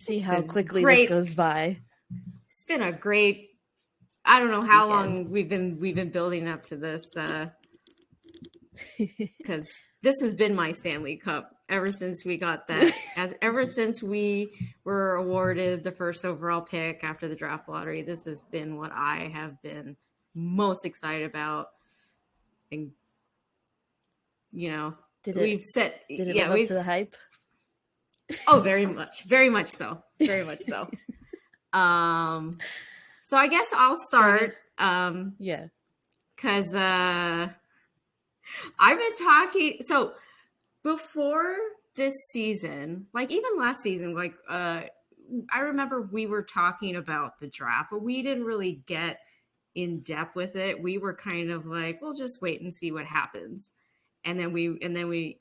see how quickly this goes by. It's been a great, I don't know how long we've been building up to this, because this has been my Stanley Cup ever since we got that. Ever since we were awarded the first overall pick after the draft lottery, this has been what I have been most excited about. And we've set. Did it live up to the hype? Oh, very much so. Very much so. So I guess I'll start. Because I've been talking. So before this season, like even last season, like I remember we were talking about the draft, but we didn't really get in depth with it. We were kind of like, we'll just wait and see what happens. And then we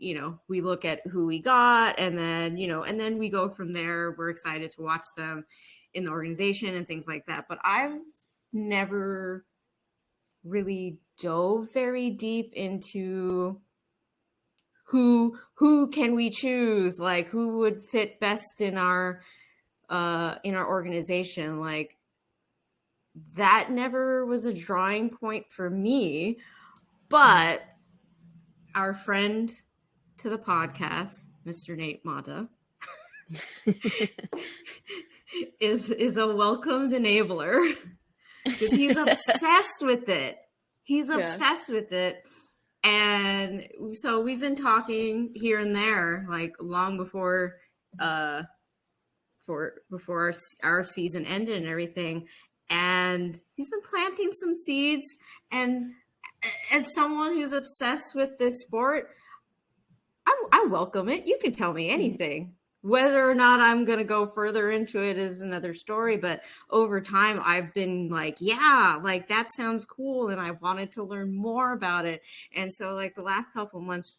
we look at who we got, and then we go from there. We're excited to watch them in the organization and things like that. But I've never really dove very deep into who can we choose, like who would fit best in our organization. Like that never was a drawing point for me, but our friend to the podcast, Mr. Nate Mata, is a welcomed enabler because he's obsessed with it. He's obsessed with it. And so we've been talking here and there, like long before before our season ended and everything. And he's been planting some seeds. And as someone who's obsessed with this sport, I welcome it. You can tell me anything. Whether or not I'm going to go further into it is another story. But over time, I've been like, yeah, like that sounds cool. And I wanted to learn more about it. And so like the last couple months,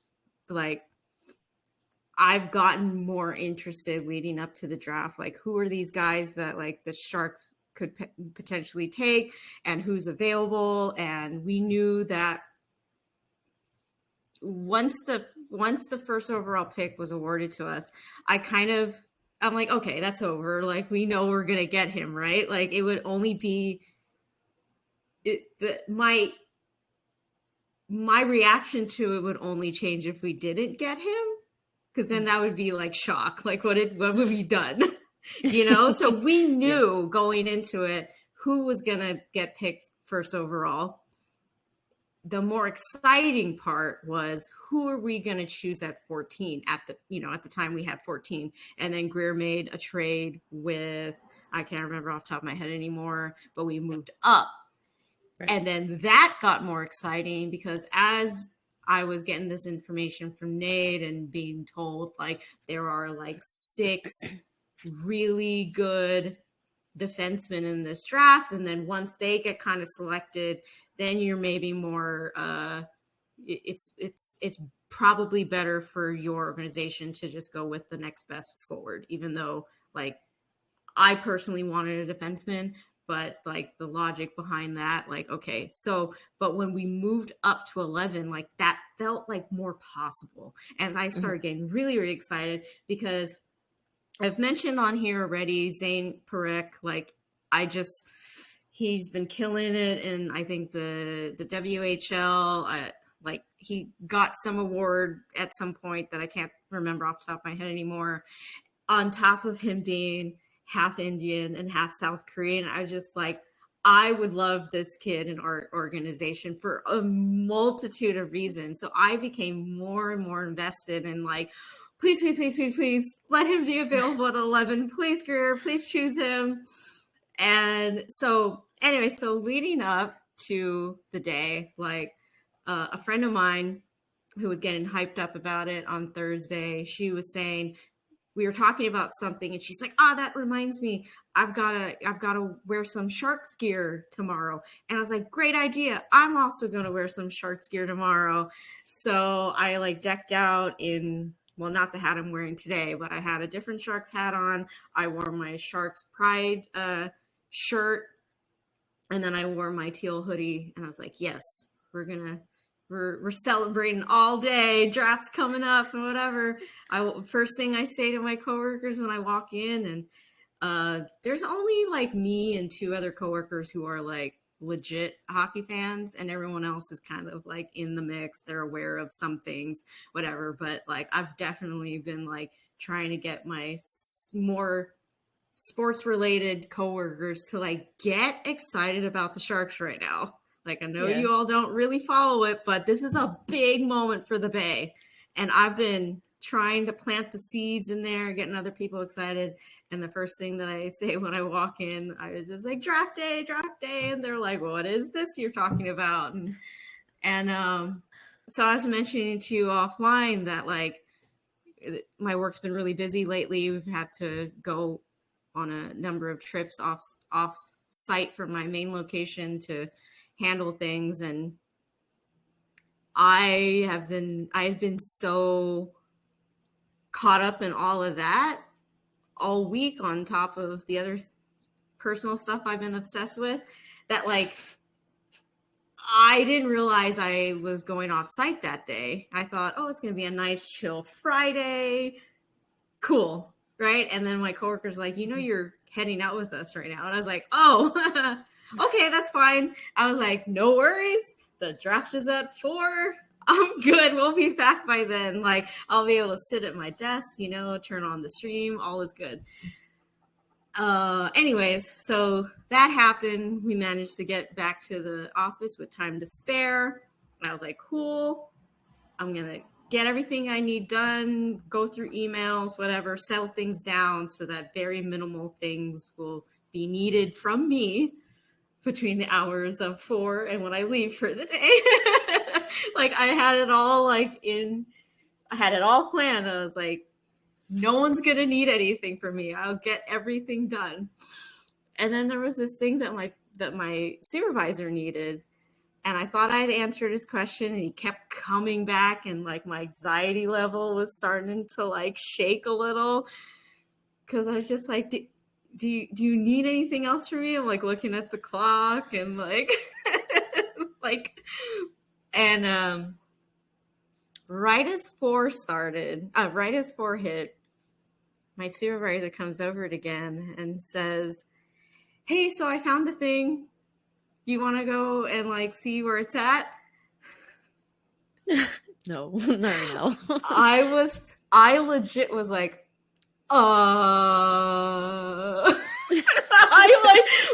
like I've gotten more interested leading up to the draft. Like who are these guys that like the Sharks could potentially take and who's available. And we knew that once the first overall pick was awarded to us, I'm like, okay, that's over. Like we know we're going to get him, right? Like it would only be my reaction to it would only change if we didn't get him. Cause then that would be like shock. Like what would we done? So we knew going into it who was going to get picked first overall. The more exciting part was who are we going to choose at 14 at the time we had 14. And then Greer made a trade with, I can't remember off the top of my head anymore, but we moved up. Right. And then that got more exciting because as I was getting this information from Nate and being told like there are like 6 really good defensemen in this draft, and then once they get kind of selected, then you're maybe more it's probably better for your organization to just go with the next best forward, even though like I personally wanted a defenseman, but like the logic behind that, like, okay, so, but when we moved up to 11, like that felt like more possible. As I started getting really, really excited because I've mentioned on here already, Zayne Parekh, like he's been killing it. And I think the WHL, like he got some award at some point that I can't remember off the top of my head anymore. On top of him being half Indian and half South Korean, I would love this kid in our organization for a multitude of reasons. So I became more and more invested in like, please, please, please, please, please let him be available at 11. Please, Greer, please choose him. And so anyway, so leading up to the day, like a friend of mine who was getting hyped up about it on Thursday, she was saying, we were talking about something and she's like, that reminds me, I've got to wear some Sharks gear tomorrow. And I was like, great idea. I'm also going to wear some Sharks gear tomorrow. So I like decked out in, well, not the hat I'm wearing today, but I had a different Sharks hat on. I wore my Sharks Pride shirt, and then I wore my teal hoodie, and I was like, yes, we're celebrating all day. Draft's coming up and whatever. First thing I say to my coworkers when I walk in, and There's only like me and two other coworkers who are like legit hockey fans, and everyone else is kind of like in the mix. They're aware of some things, whatever. But like, I've definitely been like trying to get my more sports related coworkers to like get excited about the Sharks right now. Like, I know you all don't really follow it, but this is a big moment for the Bay. And I've been trying to plant the seeds in there, getting other people excited. And the first thing that I say when I walk in, I was just like, draft day. And they're like, what is this you're talking about? And so I was mentioning to you offline that like my work's been really busy lately. We've had to go on a number of trips off site from my main location to handle things. And I've been so caught up in all of that all week on top of the other personal stuff I've been obsessed with that like I didn't realize I was going off site that day. I thought, oh, it's going to be a nice chill Friday. Cool. Right. And then my coworker's like, you're heading out with us right now. And I was like, oh, okay, that's fine. I was like, no worries. The draft is at 4. I'm good. We'll be back by then. Like, I'll be able to sit at my desk, turn on the stream. All is good. Anyways, so that happened. We managed to get back to the office with time to spare. And I was like, cool. I'm going to get everything I need done, go through emails, whatever, settle things down so that very minimal things will be needed from me between the hours of 4 and when I leave for the day. Like I had it all planned. I was like, no one's going to need anything from me. I'll get everything done. And then there was this thing that my supervisor needed. And I thought I'd answered his question, and he kept coming back, and like my anxiety level was starting to like shake a little because I was just like, do you need anything else from me? I'm like looking at the clock and like, right as 4 hit, my supervisor comes over it again and says, hey, so I found the thing. You want to go and like see where it's at? No, not right now. I legit was like,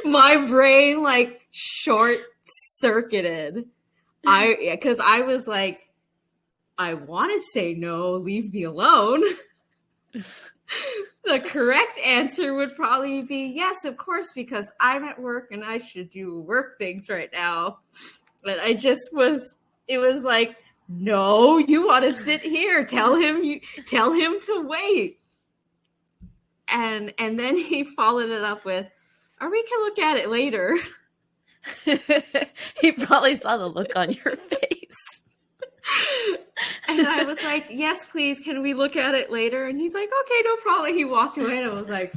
my brain like short circuited. Because I was like, I want to say no, leave me alone. The correct answer would probably be yes, of course, because I'm at work and I should do work things right now. But it was like, no, you want to sit here. Tell him to wait. And then he followed it up with, or we can look at it later. He probably saw the look on your face. And I was like, yes, please, can we look at it later? And he's like, okay, no problem. He walked away and I was like,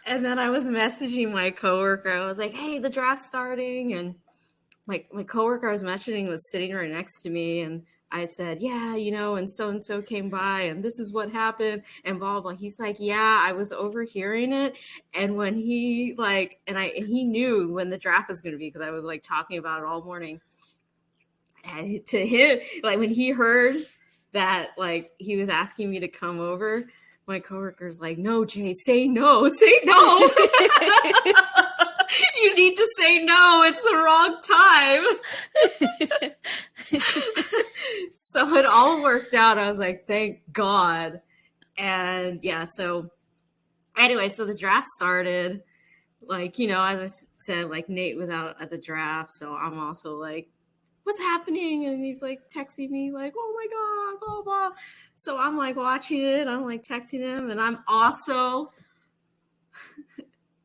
and then I was messaging my coworker. I was like, hey, the draft's starting. And my coworker I was messaging was sitting right next to me. And I said, yeah, and so came by and this is what happened and blah, blah. He's like, yeah, I was overhearing it. And when he like, he knew when the draft was going to be, because I was like talking about it all morning. And to him, like when he heard that, like he was asking me to come over, my coworker's like, no, Jay, say no. You need to say no. It's the wrong time. So it all worked out. I was like, thank God. And yeah, so anyway, so the draft started. Like, as I said, like Nate was out at the draft. So I'm also like, what's happening? And he's like texting me like, oh my God, blah, blah. So I'm like watching it. I'm like texting him. And I'm also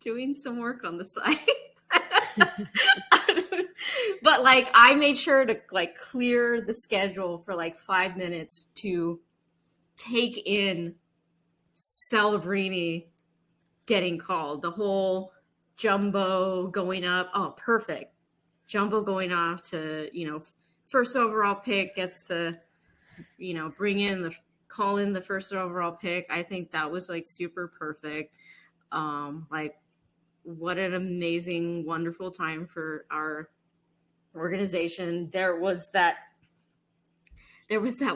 doing some work on the side. But like I made sure to like clear the schedule for like 5 minutes to take in Celebrini getting called. The whole Jumbo going up. Oh, perfect. Jumbo going off to, first overall pick gets to, bring in call in the first overall pick. I think that was like super perfect. Like what an amazing, wonderful time for our organization. There was that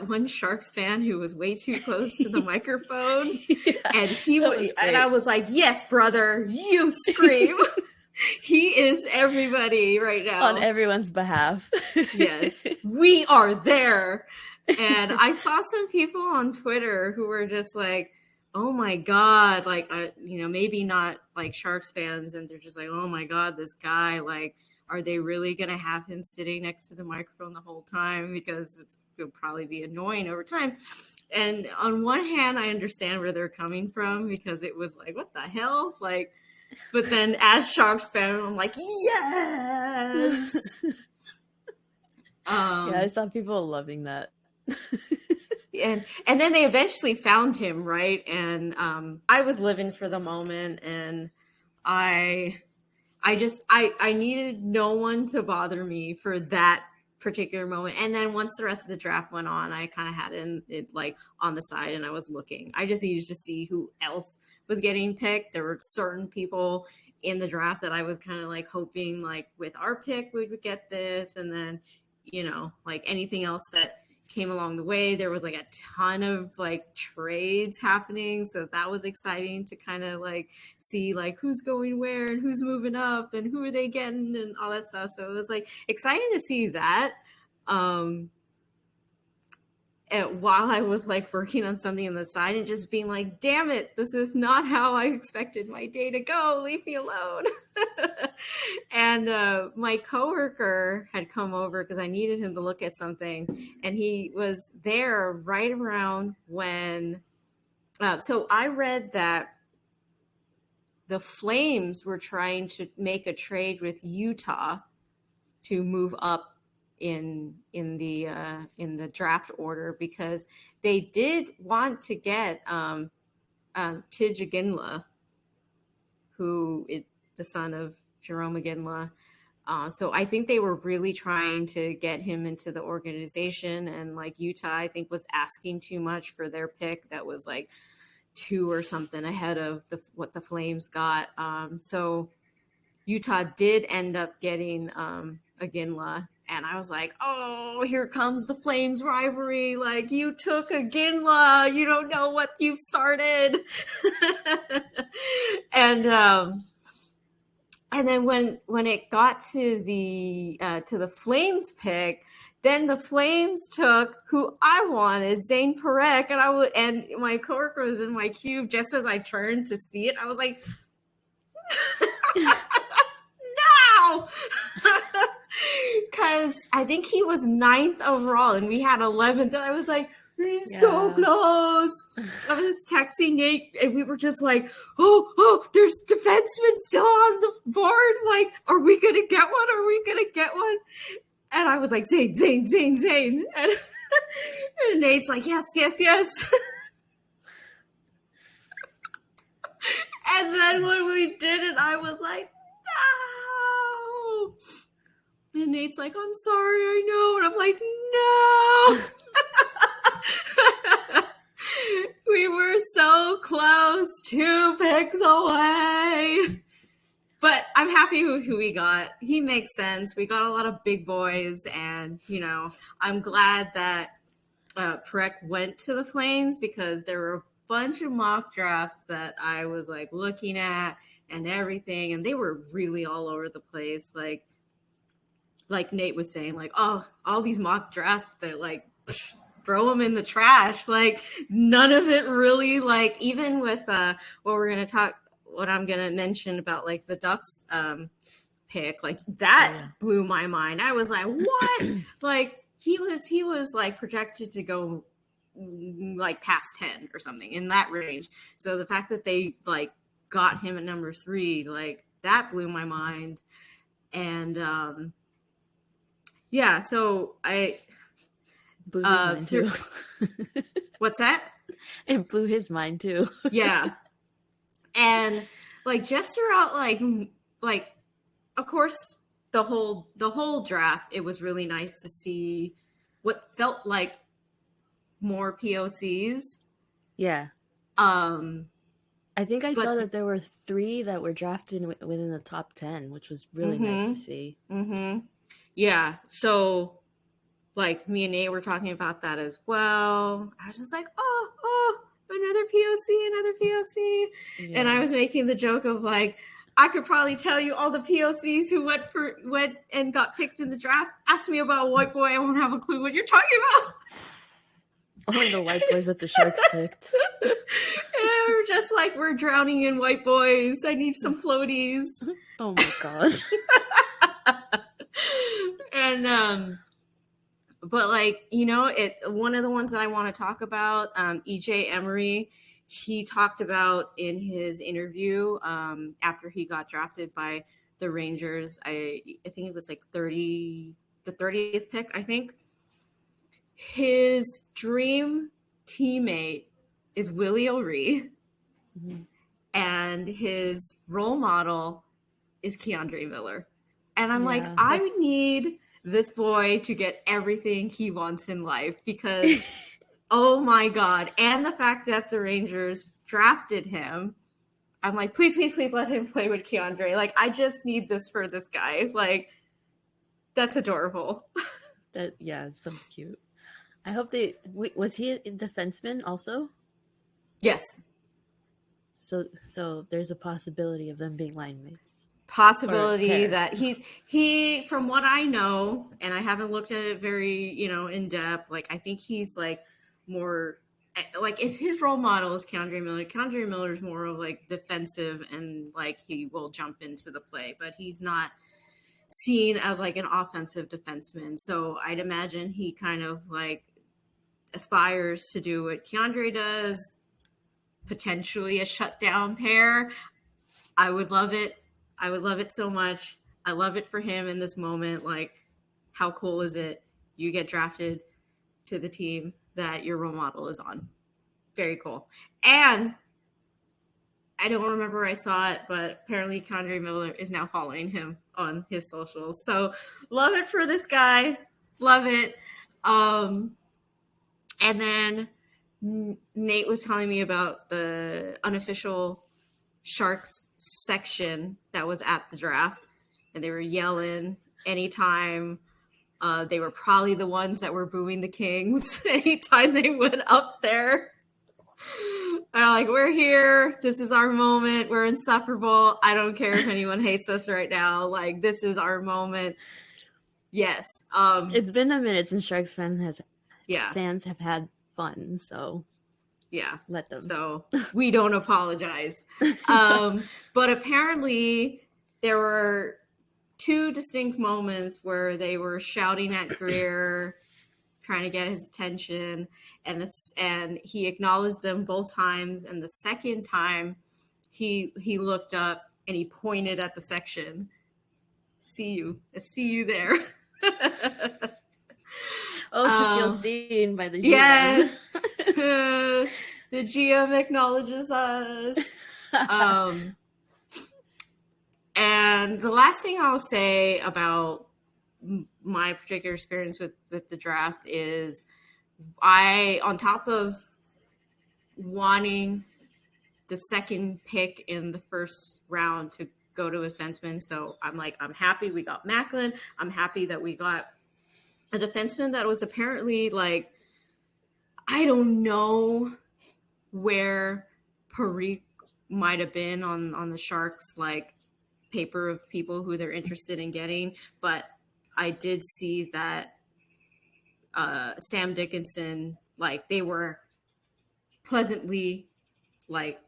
one Sharks fan who was way too close to the microphone, and and I was like, "Yes, brother, you scream." He is everybody right now on everyone's behalf. Yes, we are there. And I saw some people on Twitter who were just like, "Oh my god!" Like, maybe not like Sharks fans, and they're just like, "Oh my god, this guy! Like, are they really gonna have him sitting next to the microphone the whole time? Because it'll probably be annoying over time." And on one hand, I understand where they're coming from, because it was like, what the hell? Like, but then as Sharks fan, I'm like, yes. Yeah, I saw people loving that. and then they eventually found him, right? And I was living for the moment, and I needed no one to bother me for that particular moment. And then once the rest of the draft went on, I kind of had it like on the side, and I was looking. I just needed to see who else was getting picked. There were certain people in the draft that I was kind of like hoping, like, with our pick we would get this, and then like anything else that came along the way. There was like a ton of like trades happening, so that was exciting to kind of like see like who's going where and who's moving up and who are they getting and all that stuff. So it was like exciting to see that. And while I was like working on something on the side and just being like, damn it, this is not how I expected my day to go. Leave me alone. And my coworker had come over because I needed him to look at something. And he was there right around when, so I read that the Flames were trying to make a trade with Utah to move up in the draft order, because they did want to get Tij Iginla, who is the son of Jerome Iginla. So I think they were really trying to get him into the organization, and like Utah, I think, was asking too much for their pick. That was like 2 or something ahead of what the Flames got. So Utah did end up getting Iginla. And I was like, oh, here comes the Flames rivalry. Like, you took Iginla. You don't know what you've started. And then when it got to the Flames pick, then the Flames took who I wanted, Zayne Parekh, and my coworker was in my cube just as I turned to see it. I was like, no. Because I think he was 9th overall and we had 11th, and I was like, we're so close. I was texting Nate and we were just like, oh, there's defensemen still on the board. Like, are we going to get one? Are we going to get one? And I was like, Zayne. And Nate's like, yes. And then when we did it, I was like, no. And Nate's like, I'm sorry, I know. And I'm like, no. We were so close, 2 picks away. But I'm happy with who we got. He makes sense. We got a lot of big boys. And, I'm glad that Parekh went to the Flames, because there were a bunch of mock drafts that I was like looking at and everything. And they were really all over the place. Like Nate was saying, like, oh, all these mock drafts that like throw them in the trash. Like, none of it really, like, even with what I'm going to mention about like the Ducks pick, like that blew my mind. I was like, what? Like he was like projected to go like past 10 or something in that range. So the fact that they like got him at number 3, like that blew my mind. And yeah, so I blew his mind too. What's that? It blew his mind too. Yeah. And like just throughout like of course the whole draft, it was really nice to see what felt like more POCs. Yeah. Um, I think I but saw that there were 3 that were drafted within the top 10, which was really nice to see. Yeah. So, like, me and Nate were talking about that as well. I was just like, oh, another POC. Yeah. And I was making the joke of like, I could probably tell you all the POCs who went and got picked in the draft. Ask me about White Boy, I won't have a clue what you're talking about. Only the white boys that the Sharks picked. And we're just like, we're drowning in white boys. I need some floaties. Oh my god. And but like, you know, one of the ones that I want to talk about, EJ Emery, he talked about in his interview after he got drafted by the Rangers. I think it was like the 30th pick, I think. His dream teammate is Willie O'Ree, and his role model is Keandre Miller. And I'm like, I need this boy to get everything he wants in life because, oh my God. And the fact that the Rangers drafted him, I'm like, please let him play with Keandre. Like, I just need this for this guy. Like, that's adorable. It's so cute. I hope was he a defenseman also? Yes. So there's a possibility of them being line mates. Possibility that he from what I know, and I haven't looked at it very, in depth, like I think he's like more like if his role model is Keandre Miller is more of like defensive and like he will jump into the play, but he's not seen as like an offensive defenseman. So I'd imagine he kind of like aspires to do what Keandre does, potentially a shutdown pair. I would love it. I would love it so much. I love it for him in this moment. Like, how cool is it? You get drafted to the team that your role model is on. Very cool. And I don't remember where I saw it, but apparently Keandre Miller is now following him on his socials. So love it for this guy. Love it. And then Nate was telling me about the unofficial Sharks section that was at the draft, and they were yelling anytime. They were probably the ones that were booing the Kings anytime they went up there. They're like, we're here. This is our moment. We're insufferable. I don't care if anyone hates us right now. Like, this is our moment. Yes. It's been a minute since Sharks fans have had fun, so yeah, let them. So we don't apologize. But apparently there were 2 distinct moments where they were shouting at Greer, trying to get his attention, and he acknowledged them both times. And the second time he looked up and he pointed at the section. I see you there. To feel seen by the GM. Yeah. The GM acknowledges us. And the last thing I'll say about my particular experience with the draft is on top of wanting the second pick in the first round to go to a defenseman. So I'm happy we got Macklin. I'm happy that we got a defenseman that was apparently like, I don't know where Parekh might have been on the Sharks like paper of people who they're interested in getting, but I did see that Sam Dickinson, like they were pleasantly like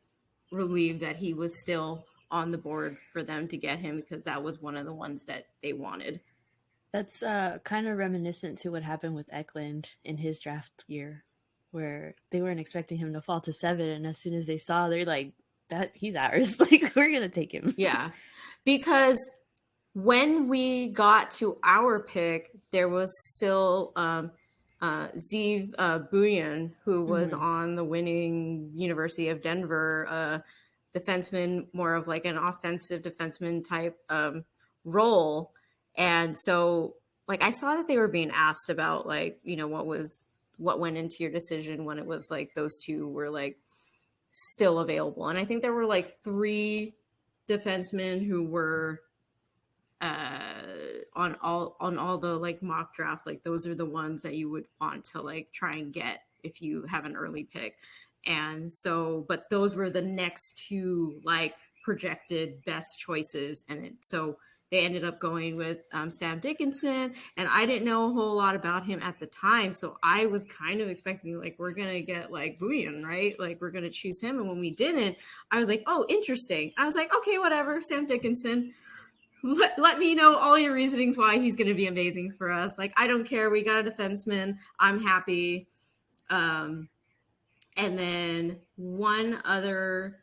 relieved that he was still on the board for them to get him because that was one of the ones that they wanted. That's kind of reminiscent to what happened with Eklund in his draft year, where they weren't expecting him to fall to 7, and as soon as they saw, they're like, "That he's ours! Like we're gonna take him." Yeah, because when we got to our pick, there was still Zeev Buyan, who was on the winning University of Denver defenseman, more of like an offensive defenseman type role. And so, like, I saw that they were being asked about, like, what was what went into your decision when it was like those two were like still available. And I think there were like 3 defensemen who were on all the like mock drafts. Like those are the ones that you would want to like try and get if you have an early pick. And so, but those were the next 2 like projected best choices. So they ended up going with Sam Dickinson, and I didn't know a whole lot about him at the time. So I was kind of expecting like, we're going to get like Bouillon, right? Like we're going to choose him. And when we didn't, I was like, oh, interesting. I was like, okay, whatever, Sam Dickinson. Let me know all your reasonings why he's going to be amazing for us. Like, I don't care. We got a defenseman. I'm happy. And then one other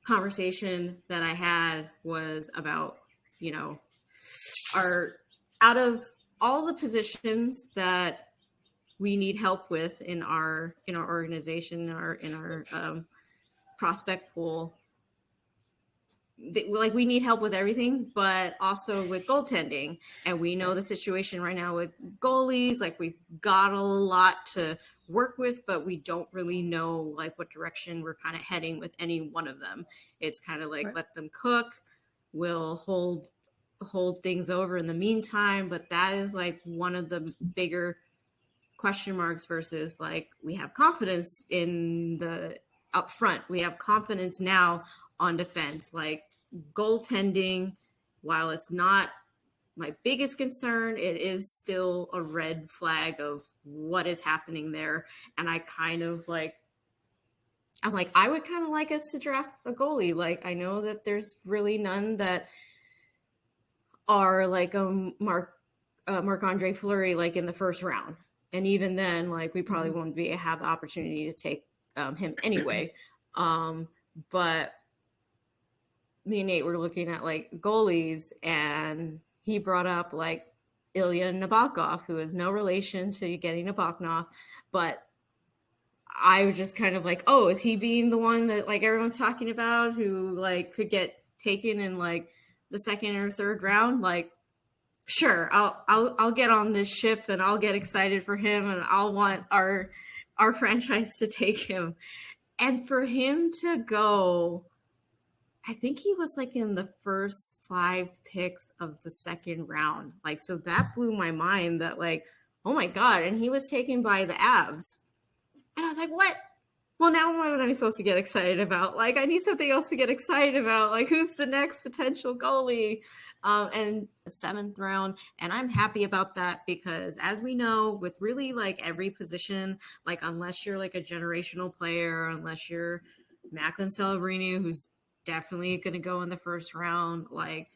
conversation that I had was about, out of all the positions that we need help with in our organization, in our prospect pool, like we need help with everything, but also with goaltending. And we know the situation right now with goalies, like we've got a lot to work with, but we don't really know like what direction we're kind of heading with any one of them. It's kind of like, let them cook. We'll hold things over in the meantime. But that is like one of the bigger question marks versus like, we have confidence in the up front. We have confidence now on defense. Like goaltending, while it's not my biggest concern, it is still a red flag of what is happening there. And I kind of like, I'm like, I would kind of like us to draft a goalie. Like, I know that there's really none that are like a Marc-Andre Fleury, like in the first round. And even then, like, we probably won't have the opportunity to take him anyway. But me and Nate were looking at like goalies, and he brought up like Ilya Nabokov, who is no relation to Evgeny Nabokov, but I was just kind of like, oh, is he being the one that like everyone's talking about who like could get taken in like the second or third round? Like, sure, I'll get on this ship and I'll get excited for him, and I'll want our franchise to take him. And for him to go, I think he was like in the first 5 picks of the second round. Like, so that blew my mind that like, oh my God. And he was taken by the Avs. And I was like, what? Well, now what am I supposed to get excited about? Like, I need something else to get excited about. Like, who's the next potential goalie? And the 7th round. And I'm happy about that because as we know, with really like every position, like unless you're like a generational player, unless you're Macklin Celebrini, who's definitely going to go in the first round. Like,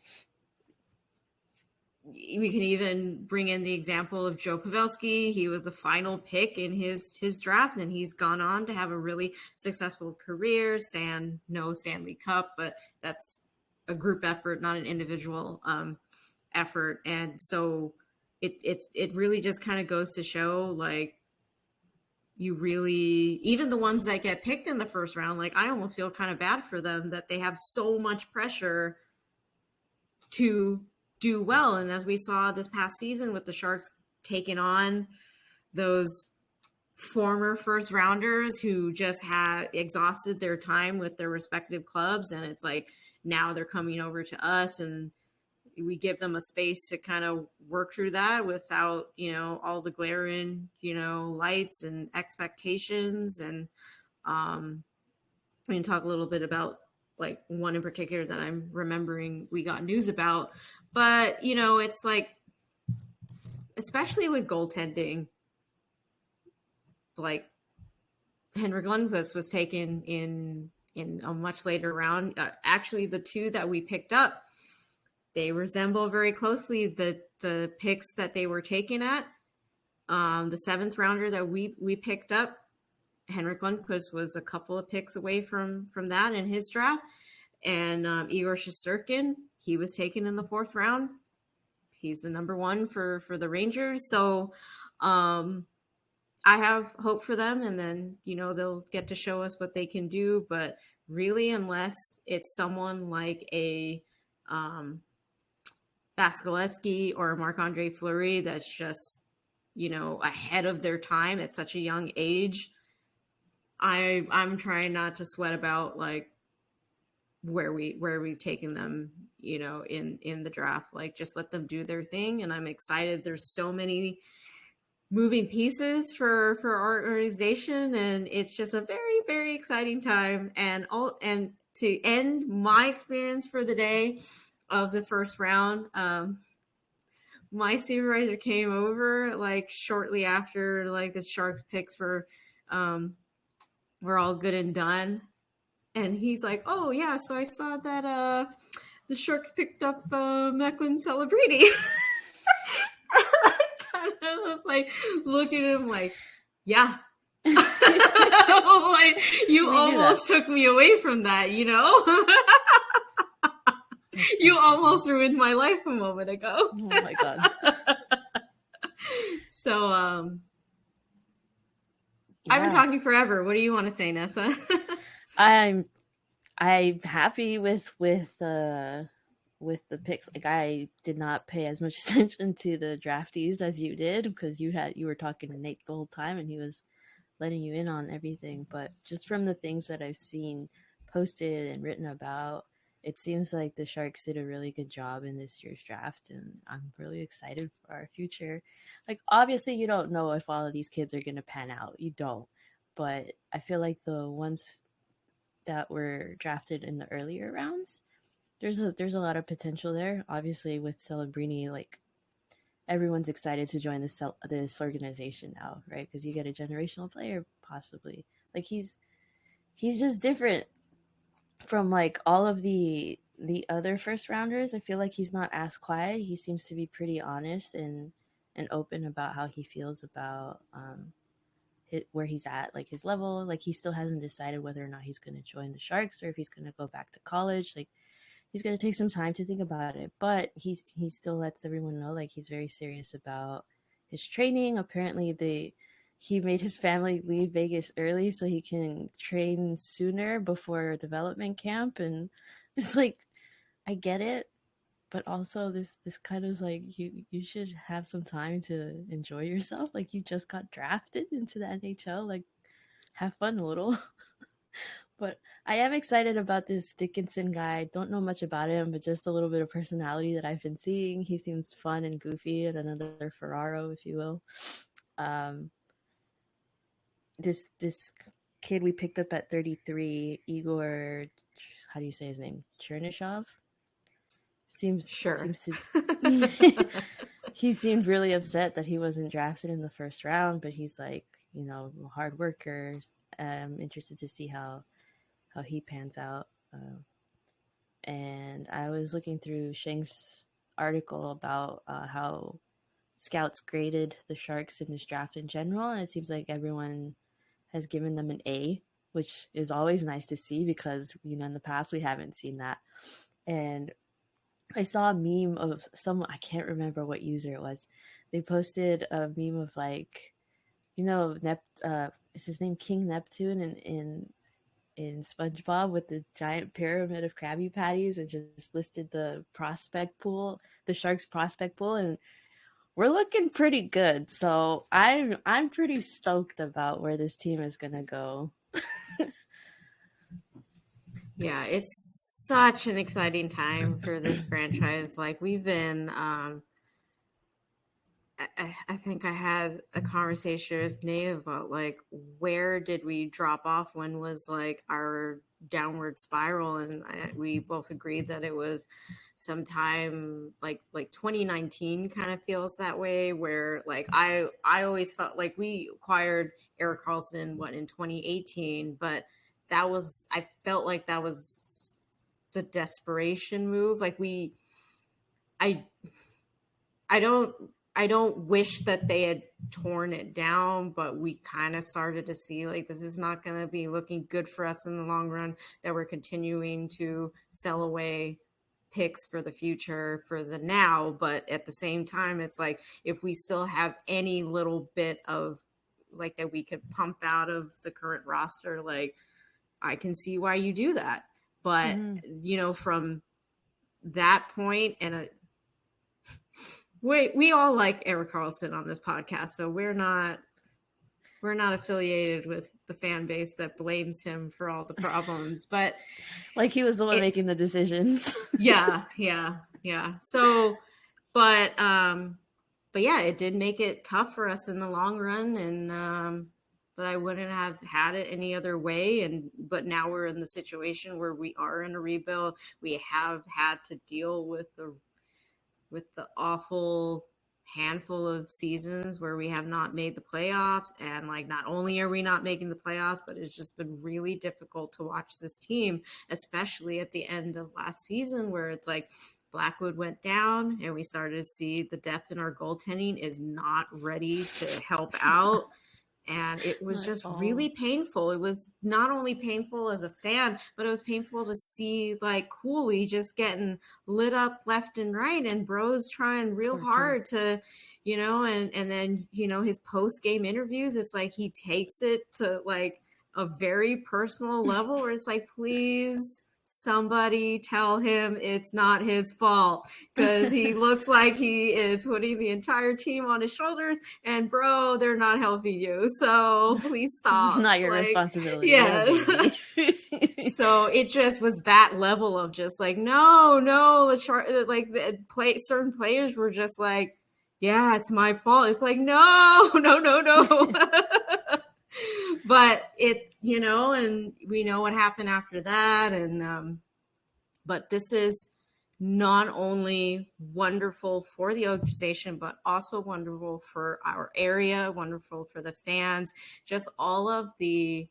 we can even bring in the example of Joe Pavelski. He was the final pick in his draft, and he's gone on to have a really successful career. No Stanley Cup, but that's a group effort, not an individual effort. And so it really just kind of goes to show, like, you really, even the ones that get picked in the first round, like I almost feel kind of bad for them that they have so much pressure to do well. And as we saw this past season with the Sharks taking on those former first rounders who just had exhausted their time with their respective clubs. And it's like, now they're coming over to us and we give them a space to kind of work through that without, all the glaring, lights and expectations. And we can talk a little bit about like one in particular that I'm remembering we got news about. But, it's like, especially with goaltending, like Henrik Lundqvist was taken in a much later round. Actually, the 2 that we picked up, they resemble very closely the picks that they were taken at. The 7th rounder that we picked up, Henrik Lundqvist was a couple of picks away from that in his draft. And Igor Shesterkin, he was taken in the 4th round. He's the number 1 for the Rangers. So I have hope for them. And then, they'll get to show us what they can do. But really, unless it's someone like a Vasilevsky or Marc-Andre Fleury that's just ahead of their time at such a young age. I'm trying not to sweat about like where we've taken them, in the draft. Like, just let them do their thing. And I'm excited. There's so many moving pieces for our organization, and it's just a very, very exciting time. And to end my experience for the day of the first round, my supervisor came over like shortly after like the Sharks picks were all good and done. And he's like, "Oh yeah, so I saw that the Sharks picked up Mecklin Celebrini." I kind of was like looking at him like, "Yeah." Like, you almost took me away from that, you almost ruined my life a moment ago. Oh my God. So I've been talking forever. What do you want to say, Nessa? I'm happy with the picks. Like, I did not pay as much attention to the draftees as you did, because you were talking to Nate the whole time and he was letting you in on everything. But just from the things that I've seen posted and written about, it seems like the Sharks did a really good job in this year's draft, and I'm really excited for our future. Like, obviously you don't know if all of these kids are going to pan out. You don't. But I feel like the ones that were drafted in the earlier rounds, there's a lot of potential there. Obviously with Celebrini, like, everyone's excited to join this organization now, right? Because you get a generational player possibly. Like, he's just different from like all of the other first rounders. I feel like he's not as quiet. He seems to be pretty honest and open about how he feels about where he's at, like his level. Like, he still hasn't decided whether or not he's going to join the Sharks or if he's going to go back to college. Like, he's going to take some time to think about it, but he still lets everyone know like he's very serious about his training. Apparently he made his family leave Vegas early so he can train sooner before development camp. And it's like, I get it, but also this kind of is like, you should have some time to enjoy yourself. Like, you just got drafted into the NHL, like, have fun a little. But I am excited about this Dickinson guy. Don't know much about him, but just a little bit of personality that I've been seeing. He seems fun and goofy, and another Ferraro, if you will. This kid we picked up at 33, Igor, how do you say his name? Chernyshov? Seems to he seemed really upset that he wasn't drafted in the first round, but he's like, a hard worker. I'm interested to see how he pans out. And I was looking through Sheng's article about how scouts graded the Sharks in this draft in general, and it seems like everyone has given them an A, which is always nice to see because, in the past we haven't seen that. And I saw a meme of someone, I can't remember what user it was. They posted a meme of like, is his name King Neptune in SpongeBob with the giant pyramid of Krabby Patties, and just listed the prospect pool, the Sharks prospect pool, and we're looking pretty good. So I'm pretty stoked about where this team is gonna go. Yeah, it's such an exciting time for this franchise. Like, we've been I think I had a conversation with Nate about like, where did we drop off? When was like our downward spiral? And we both agreed that it was sometime like 2019 kind of feels that way, where like I always felt like we acquired Erik Karlsson in 2018, but I felt like that was the desperation move. Like, I don't wish that they had torn it down, but we kind of started to see like, this is not going to be looking good for us in the long run, that we're continuing to sell away picks for the future, for the now. But at the same time, it's like, if we still have any little bit of like that we could pump out of the current roster, like, I can see why you do that. But, from that point, and we all like Erik Karlsson on this podcast, so we're not affiliated with the fan base that blames him for all the problems, but Like he was the one making the decisions. yeah. So, but yeah, it did make it tough for us in the long run, and but I wouldn't have had it any other way. But now we're in the situation where we are in a rebuild. We have had to deal with the awful handful of seasons where we have not made the playoffs, and like not only are we not making the playoffs, but it's just been really difficult to watch this team, especially at the end of last season where it's like Blackwood went down and we started to see the depth in our goaltending is not ready to help out. And it was just really painful. It was not only painful as a fan, but it was painful to see like Cooley just getting lit up left and right, and Bro's trying real hard to, and then, his post-game interviews, it's like he takes it to like a very personal level where it's like, please, somebody tell him it's not his fault, because he looks like he is putting the entire team on his shoulders, and bro, they're not helping you, so please stop. Not your responsibility. Yeah. So it just was that level of just like, no, certain players were just like, yeah, it's my fault. It's like, no. But it, and we know what happened after that. And, but this is not only wonderful for the organization, but also wonderful for our area, wonderful for the fans, just all of the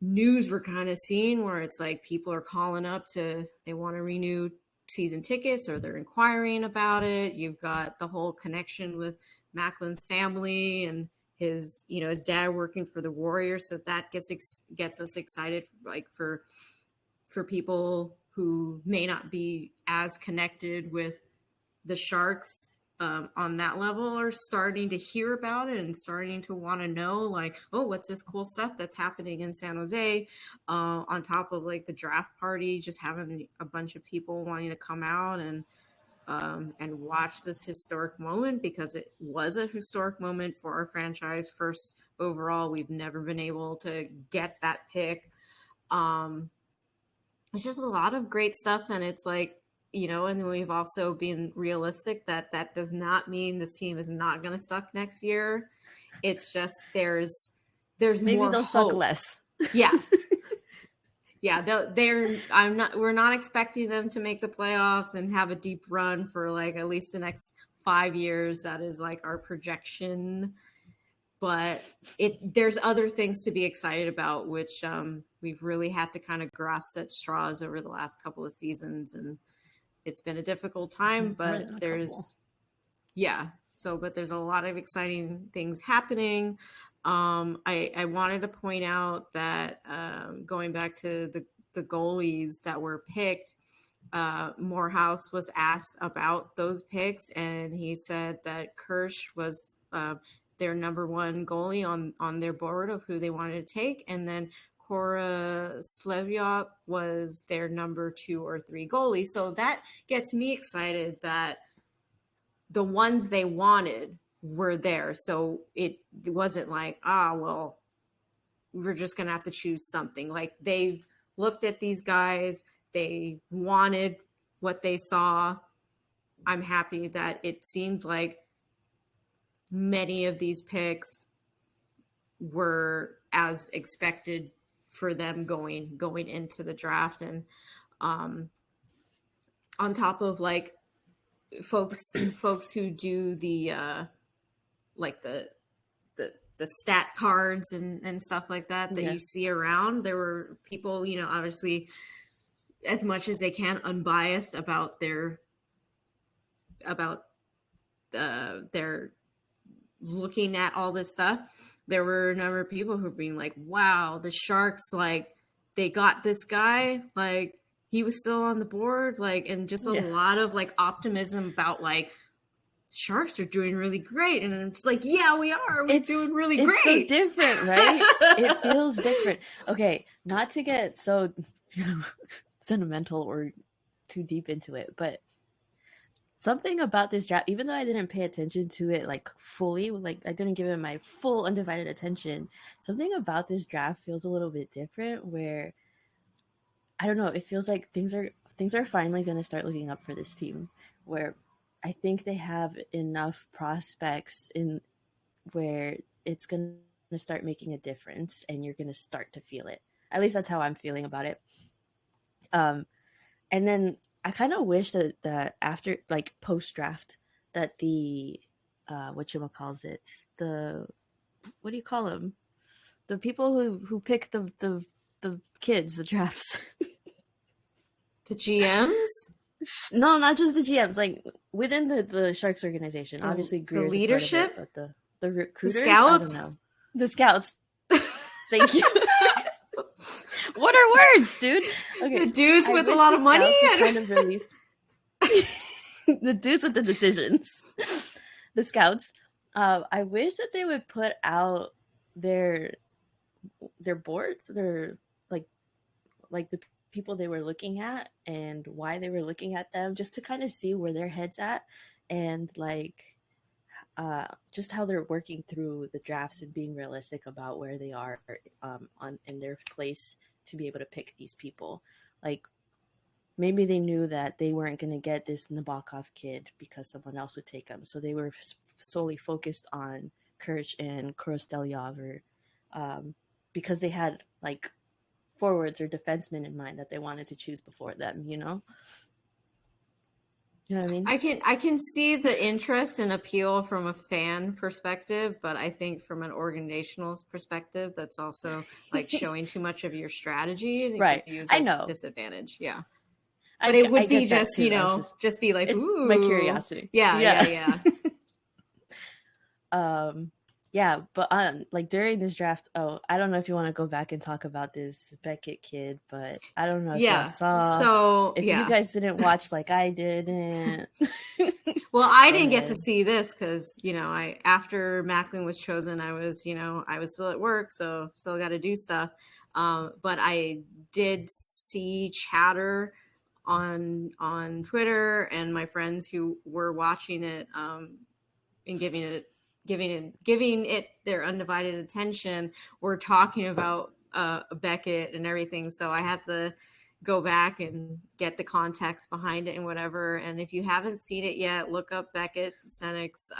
news we're kind of seeing where it's like people are calling up they want to renew season tickets, or they're inquiring about it. You've got the whole connection with Macklin's family and his dad working for the Warriors, so that gets us excited, like for people who may not be as connected with the Sharks on that level, are starting to hear about it and starting to want to know, like, oh, what's this cool stuff that's happening in San Jose, on top of like the draft party, just having a bunch of people wanting to come out and watch this historic moment, because it was a historic moment for our franchise. First overall, we've never been able to get that pick. It's just a lot of great stuff, and it's like, and we've also been realistic that does not mean this team is not going to suck next year. It's just there's maybe more they'll hope. Suck less. Yeah. Yeah, we're not expecting them to make the playoffs and have a deep run for like at least the next 5 years. That is like our projection. But there's other things to be excited about, which we've really had to kind of grasp at straws over the last couple of seasons, and it's been a difficult time, but but there's a lot of exciting things happening. I wanted to point out that going back to the goalies that were picked, Morehouse was asked about those picks, and he said that Kirsch was their number one goalie on their board of who they wanted to take, and then Cora Slevyov was their number 2 or 3 goalie. So that gets me excited that the ones they wanted were there. So it wasn't like, well, we're just going to have to choose something. Like, they've looked at these guys. They wanted what they saw. I'm happy that it seemed like many of these picks were as expected for them going into the draft. And on top of like folks who do the like the stat cards and stuff like that you see around, there were people, obviously as much as they can unbiased about their looking at all this stuff. There were a number of people who were being like, wow, the Sharks, like, they got this guy, like, he was still on the board, like, and just a lot of like optimism about like Sharks are doing really great. And it's like, yeah, we are. We're doing really great. It's so different, right? It feels different. Okay, not to get so sentimental or too deep into it, but something about this draft, even though I didn't pay attention to it like fully, like I didn't give it my full undivided attention, something about this draft feels a little bit different where I don't know, it feels like things are finally going to start looking up for this team where I think they have enough prospects in where it's going to start making a difference and you're going to start to feel it. At least that's how I'm feeling about it. And then I kind of wish that after like post draft that the whatchamacallit, the what do you call them? The people who pick the kids, the drafts. The GMs? No, not just the GMs. Like within the Sharks organization, obviously the Greer's leadership, a part of it, but the recruiters, the scouts, I don't know. The scouts. Thank you. What are words, dude? Okay, the dudes with a lot of money. Kind of release the dudes with the decisions. The scouts. I wish that they would put out their boards, their like the people they were looking at and why they were looking at them, just to kind of see where their heads at and like just how they're working through the drafts and being realistic about where they are on in their place to be able to pick these people. Like maybe they knew that they weren't going to get this Nabokov kid because someone else would take him, so they were solely focused on Kirsch and Korostelyov, or because they had like forwards or defensemen in mind that they wanted to choose before them, you know? You know what I mean? I can see the interest and appeal from a fan perspective, but I think from an organizational perspective, that's also like showing too much of your strategy and right. Use I as know. disadvantage. Yeah. But it would be just, you know, just be like, ooh. My curiosity. Yeah. Yeah, but like during this draft, I don't know if you want to go back and talk about this Beckett kid, but I don't know if y'all saw. So if you guys didn't watch like I didn't. Well, I didn't get to see this because, you know, after Macklin was chosen, I was still at work, so still got to do stuff. But I did see chatter on Twitter and my friends who were watching it and giving it their undivided attention. We're talking about Beckett and everything, so I had to go back and get the context behind it and whatever. And if you haven't seen it yet, look up Beckett Sennecke's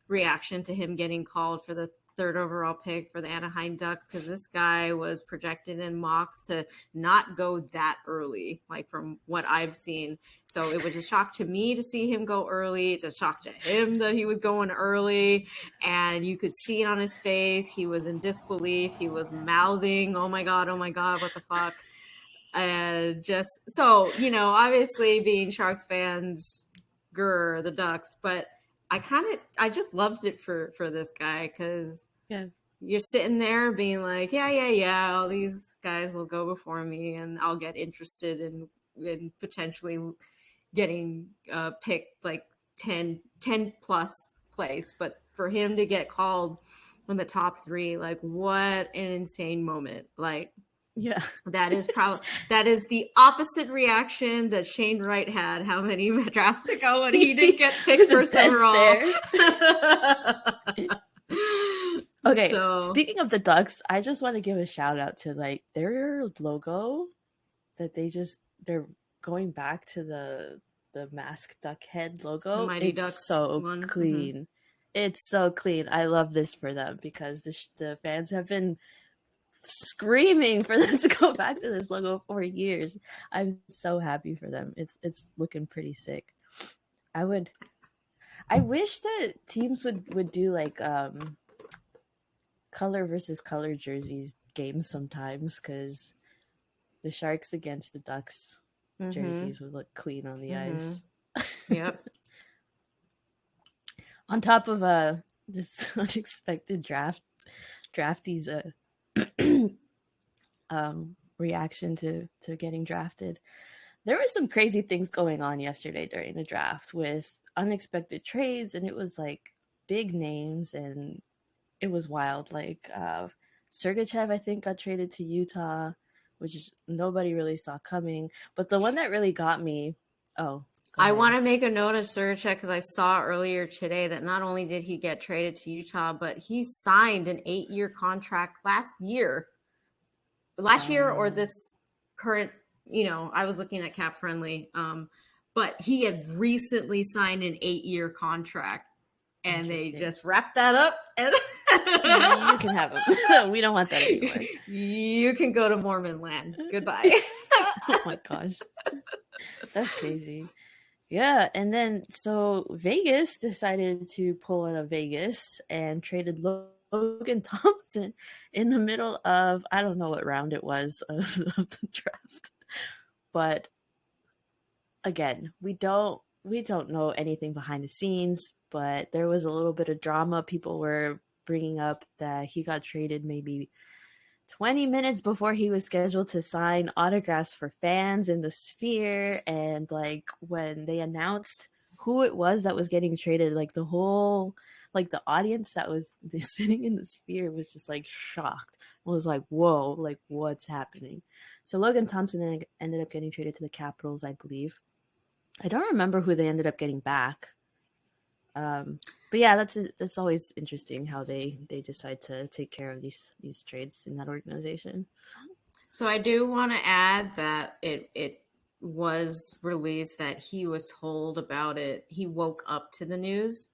reaction to him getting called for the third overall pick for the Anaheim Ducks, because this guy was projected in mocks to not go that early, like from what I've seen. So it was a shock to me to see him go early. It's a shock to him that he was going early, and you could see it on his face. He was in disbelief. He was mouthing, oh my God, what the fuck? And just, so, you know, obviously being Sharks fans, the Ducks, but I just loved it for this guy, because you're sitting there being like, yeah, all these guys will go before me and I'll get interested in potentially getting picked like 10 plus place. But for him to get called in the top 3, like, what an insane moment. Like, yeah, that is the opposite reaction that Shane Wright had how many drafts ago when he didn't get picked first overall. Okay, so speaking of the Ducks, I just want to give a shout out to like their logo that they're going back to the masked duck head logo. Mighty It's Ducks so one. clean. Mm-hmm. It's so clean. I love this for them because the fans have been screaming for them to go back to this logo for years. I'm so happy for them. It's looking pretty sick. I wish that teams would do like color versus color jerseys games sometimes, because the Sharks against the Ducks jerseys would look clean on the ice. Yep. On top of this unexpected draftees reaction to getting drafted, there were some crazy things going on yesterday during the draft with unexpected trades, and it was like big names, and it was wild. Like Sergachev, I think, got traded to Utah, which nobody really saw coming. But the one that really got me, go Go I want ahead. to make a note of Surichek because I saw earlier today that not only did he get traded to Utah, but he signed an 8-year contract last year or Um, this current, I was looking at Cap Friendly, but he had recently signed an 8-year contract, and they Interesting. just wrapped that up, and You can have them. We don't want that anymore. you can go to Mormon land. Goodbye. Oh my gosh. That's crazy. Yeah, and then so Vegas decided to pull out of Vegas and traded Logan Thompson in the middle of, I don't know what round it was of the draft. But again, we don't know anything behind the scenes, but there was a little bit of drama. People were bringing up that he got traded maybe 20 minutes before he was scheduled to sign autographs for fans in the Sphere. And like when they announced who it was that was getting traded, like the audience that was sitting in the Sphere was just like shocked. It was like, whoa, like what's happening? So Logan Thompson ended up getting traded to the Capitals, I believe. I don't remember who they ended up getting back. But yeah, that's always interesting how they decide to take care of these trades in that organization. So I do want to add that it was released that he was told about it. He woke up to the news.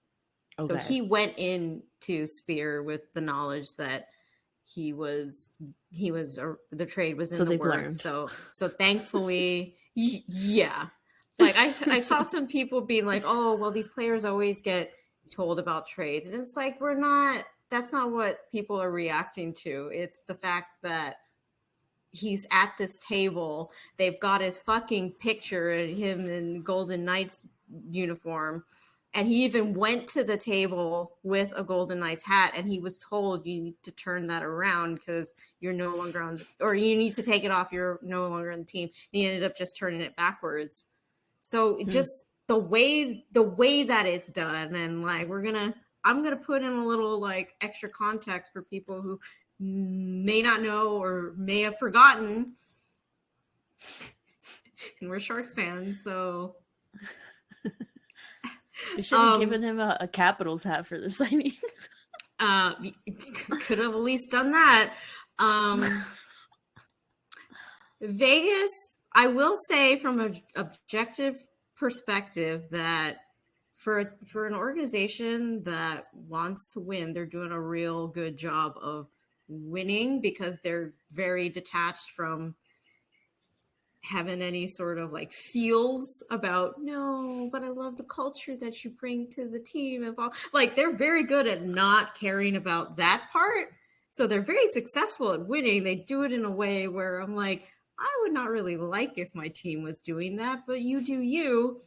So Okay. he went into Spear with the knowledge that the trade was So in the they've works. learned. So thankfully, yeah. Like I saw some people being like, "Oh, well, these players always get told about trades," and it's like That's not what people are reacting to. It's the fact that he's at this table. They've got his fucking picture of him in Golden Knights uniform. And he even went to the table with a Golden Knights hat, and he was told you need to turn that around because you're no longer on, or you need to take it off. You're no longer on the team. And he ended up just turning it backwards. So just the way that it's done, and like I'm gonna put in a little like extra context for people who may not know or may have forgotten. And we're Sharks fans, so We should have given him a Capitals hat for the signing. Could have at least done that. Vegas, I will say from an objective perspective that for an organization that wants to win, they're doing a real good job of winning because they're very detached from having any sort of like feels about no, but I love the culture that you bring to the team and like they're very good at not caring about that part. So they're very successful at winning. They do it in a way where I'm like, I would not really like if my team was doing that, but you do you.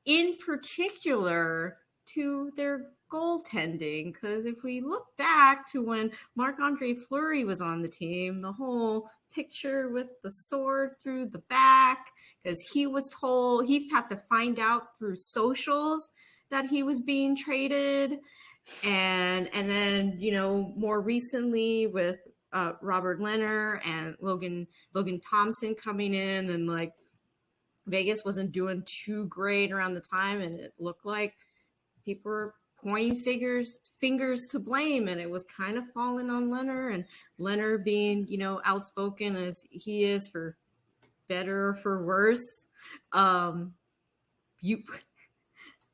In particular to their goaltending, because if we look back to when Marc-Andre Fleury was on the team, the whole picture with the sword through the back, because he was told he had to find out through socials that he was being traded, and then more recently with Robert Leonard and Logan Thompson coming in, and like Vegas wasn't doing too great around the time, and it looked like people were pointing fingers to blame, and it was kind of falling on Leonard, and Leonard being, outspoken as he is, for better or for worse.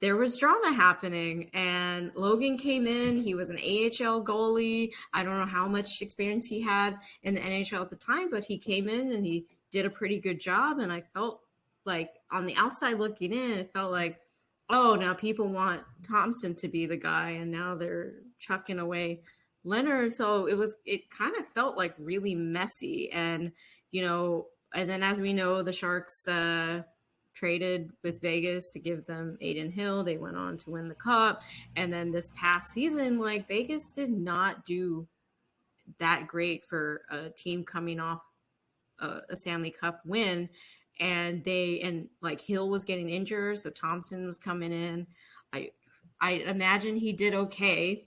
There was drama happening, and Logan came in. He was an AHL goalie. I don't know how much experience he had in the NHL at the time, but he came in and he did a pretty good job, and I felt like on the outside looking in, it felt like, oh, now people want Thompson to be the guy, and now they're chucking away Leonard. So it kind of felt like really messy. And, and then as we know, the Sharks traded with Vegas to give them Adin Hill. They went on to win the cup. And then this past season, like Vegas did not do that great for a team coming off a Stanley Cup win. And like Hill was getting injured, so Thompson was coming in. I imagine he did okay.